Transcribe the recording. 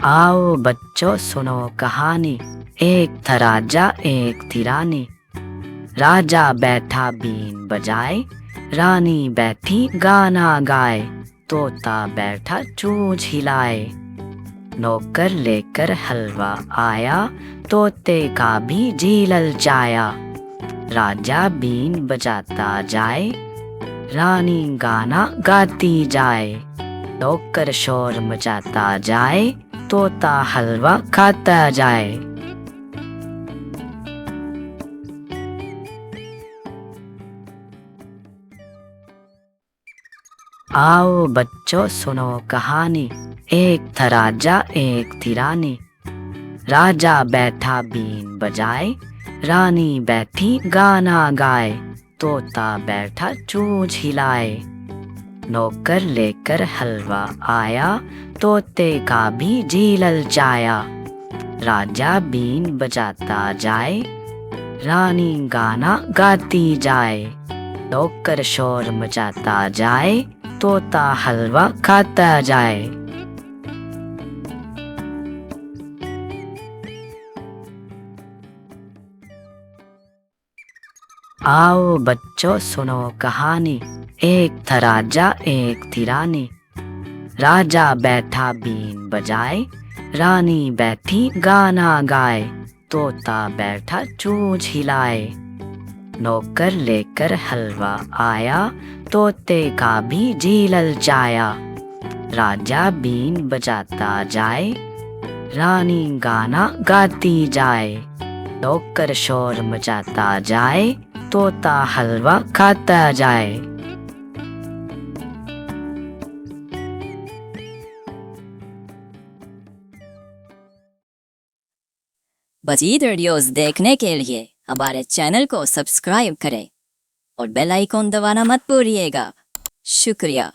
आओ बच्चों सुनो कहानी। एक था राजा एक थी रानी। राजा बैठा बीन बजाए, रानी बैठी गाना गाए। तोता बैठा चोंच हिलाए, नौकर लेकर हलवा आया। तोते का भी जी ललचाया। राजा बीन बजाता जाए, रानी गाना गाती जाए। नौकर शोर मचाता जाए, तोता हलवा खाता जाए। आओ बच्चों सुनो कहानी। एक था राजा एक थी रानी। राजा बैठा बीन बजाए, रानी बैठी गाना गाए। तोता बैठा चोंच हिलाए, नौकर लेकर हलवा आया। तोते का भी जी ललचाया। राजा बीन बजाता जाए, रानी गाना गाती जाए। नौकर शोर मचाता जाए, तोता हलवा खाता जाए। आओ बच्चों सुनो कहानी। एक था राजा एक थी रानी। राजा बैठा बीन बजाए, रानी बैठी गाना गाए। तोता बैठा चोंच हिलाए, नौकर लेकर हलवा आया। तोते का भी जी ललचाया। राजा बीन बजाता जाए, रानी गाना गाती जाए। नौकर शोर मचाता जाए, तोता हलवा खाता जाए। मज़ीद वीडियोस देखने के लिए हमारे चैनल को सब्सक्राइब करें और बेल आइकॉन दबाना मत भूलिएगा। शुक्रिया।